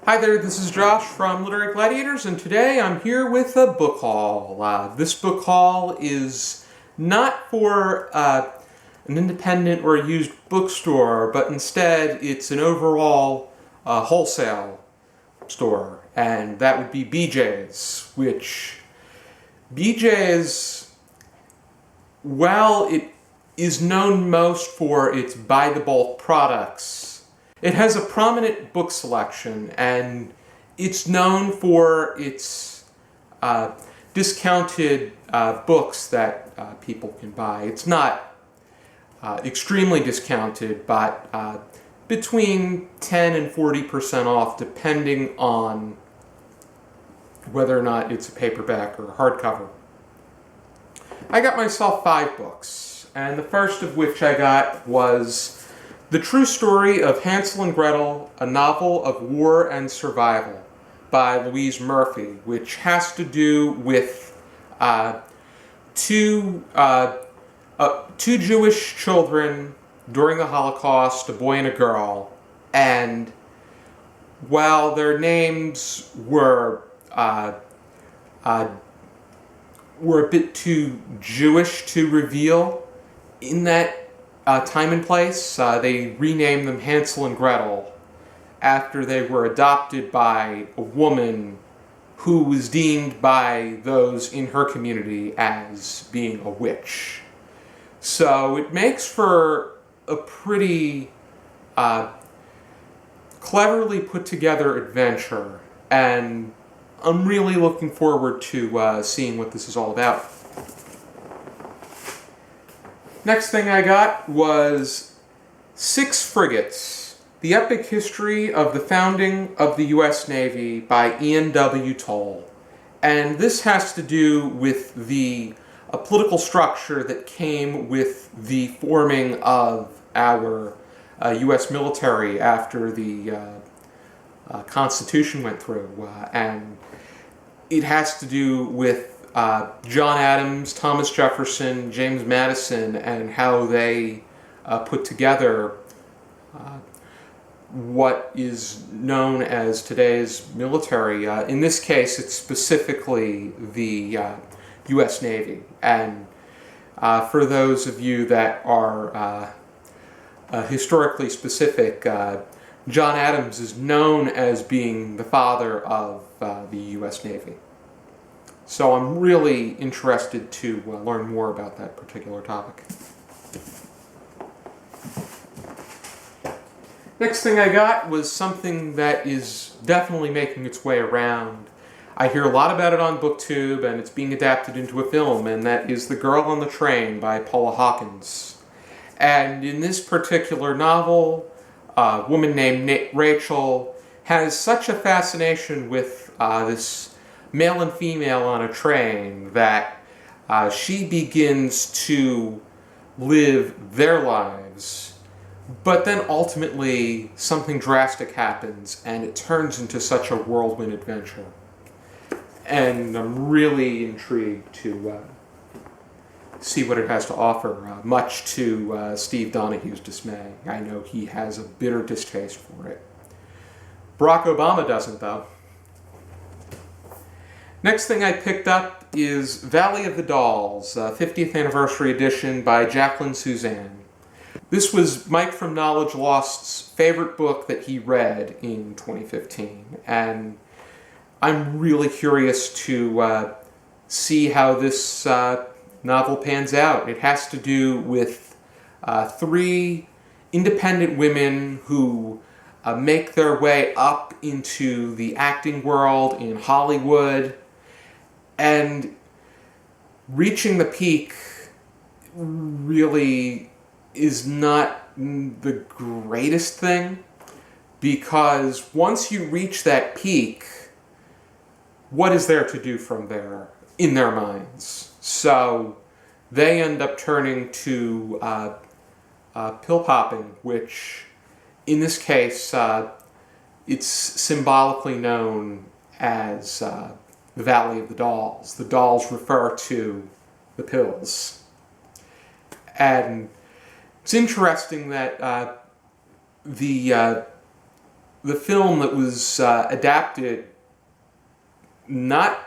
Hi there, this is Josh from Literary Gladiators, and today I'm here with a book haul. This book haul is not for an independent or a used bookstore, but instead it's an overall wholesale store, and that would be BJ's, which BJ's, while it is known most for its buy-the-bulk products, it has a prominent book selection, and it's known for its discounted books that people can buy. It's not extremely discounted, but between 10 and 40% off, depending on whether or not it's a paperback or a hardcover. I got myself 5 books, and the first of which I got was The True Story of Hansel and Gretel, a Novel of War and Survival by Louise Murphy, which has to do with two Jewish children during the Holocaust, a boy and a girl, and while their names were a bit too Jewish to reveal in that time and place, they renamed them Hansel and Gretel after they were adopted by a woman who was deemed by those in her community as being a witch. So it makes for a pretty cleverly put together adventure, and I'm really looking forward to seeing what this is all about. Next thing I got was 6 Frigates, The Epic History of the Founding of the U.S. Navy by Ian W. Toll. And this has to do with the political structure that came with the forming of our U.S. military after the Constitution went through. And it has to do with John Adams, Thomas Jefferson, James Madison, and how they put together what is known as today's military. In this case, it's specifically the U.S. Navy. And for those of you that are historically specific, John Adams is known as being the father of the U.S. Navy. So I'm really interested to learn more about that particular topic. Next thing I got was something that is definitely making its way around. I hear a lot about it on Booktube, and it's being adapted into a film, and that is The Girl on the Train by Paula Hawkins. And in this particular novel, a woman named Rachel has such a fascination with this male and female on a train that she begins to live their lives, but then ultimately something drastic happens and it turns into such a whirlwind adventure. And I'm really intrigued to see what it has to offer, much to Steve Donahue's dismay. I know he has a bitter distaste for it. Barack Obama doesn't, though. Next thing I picked up is Valley of the Dolls, 50th Anniversary Edition by Jacqueline Susann. This was Mike from Knowledge Lost's favorite book that he read in 2015, and I'm really curious to see how this novel pans out. It has to do with 3 independent women who make their way up into the acting world in Hollywood, and reaching the peak really is not the greatest thing, because once you reach that peak, what is there to do from there in their minds? So they end up turning to pill popping, which in this case it's symbolically known as the Valley of the Dolls. The dolls refer to the pills. And it's interesting that the the film that was adapted not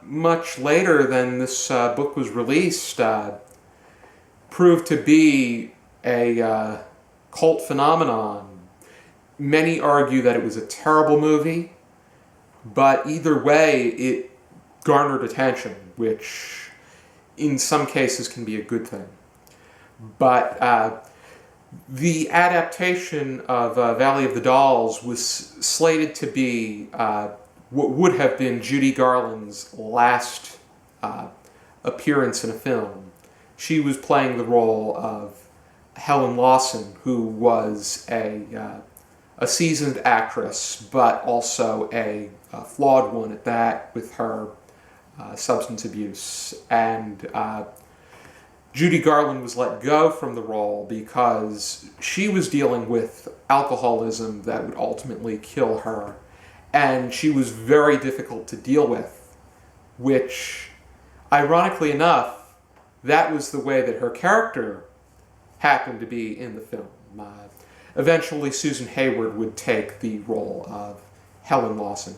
much later than this book was released proved to be a cult phenomenon. Many argue that it was a terrible movie, but either way, it garnered attention, which in some cases can be a good thing. But the adaptation of Valley of the Dolls was slated to be what would have been Judy Garland's last appearance in a film. She was playing the role of Helen Lawson, who was a seasoned actress, but also a flawed one at that, with her substance abuse. And Judy Garland was let go from the role because she was dealing with alcoholism that would ultimately kill her. And she was very difficult to deal with, which, ironically enough, that was the way that her character happened to be in the film. Eventually, Susann Hayward would take the role of Helen Lawson.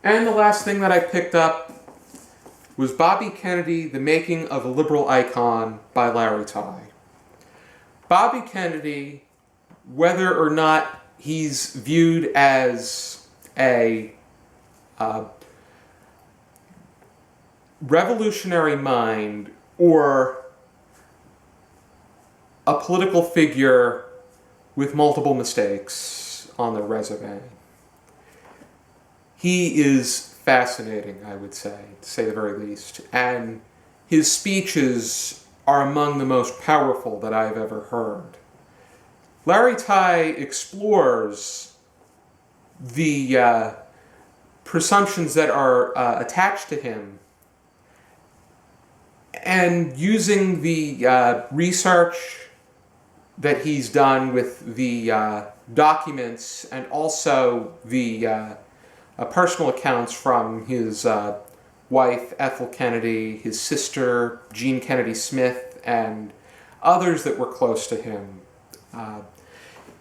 And the last thing that I picked up was Bobby Kennedy, The Making of a Liberal Icon by Larry Tye. Bobby Kennedy, whether or not he's viewed as a revolutionary mind or a political figure with multiple mistakes on their resume, he is fascinating, I would say, to say the very least. And his speeches are among the most powerful that I've ever heard. Larry Tye explores the presumptions that are attached to him, and using the research that he's done with the documents and also the personal accounts from his wife, Ethel Kennedy, his sister, Jean Kennedy Smith, and others that were close to him.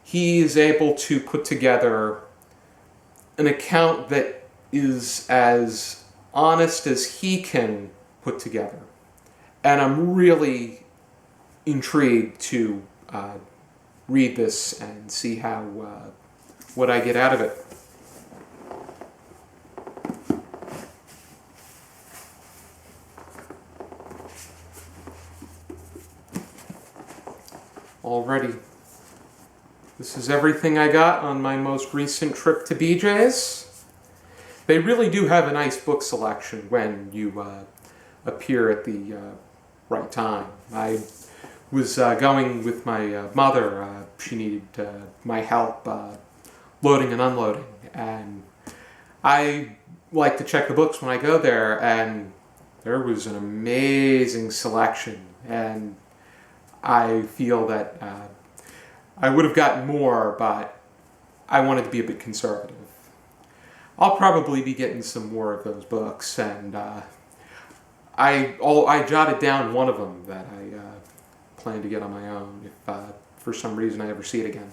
He is able to put together an account that is as honest as he can put together. And I'm really intrigued to read this and see how what I get out of it. Alrighty. This is everything I got on my most recent trip to BJ's. They really do have a nice book selection when you appear at the right time. I was going with my mother. She needed my help loading and unloading, and I like to check the books when I go there, and there was an amazing selection, and I feel that I would have gotten more, but I wanted to be a bit conservative. I'll probably be getting some more of those books, and I jotted down one of them that I plan to get on my own if for some reason I ever see it again.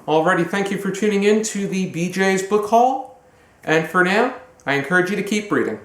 Alrighty, thank you for tuning in to the BJ's Book Haul, and for now, I encourage you to keep reading.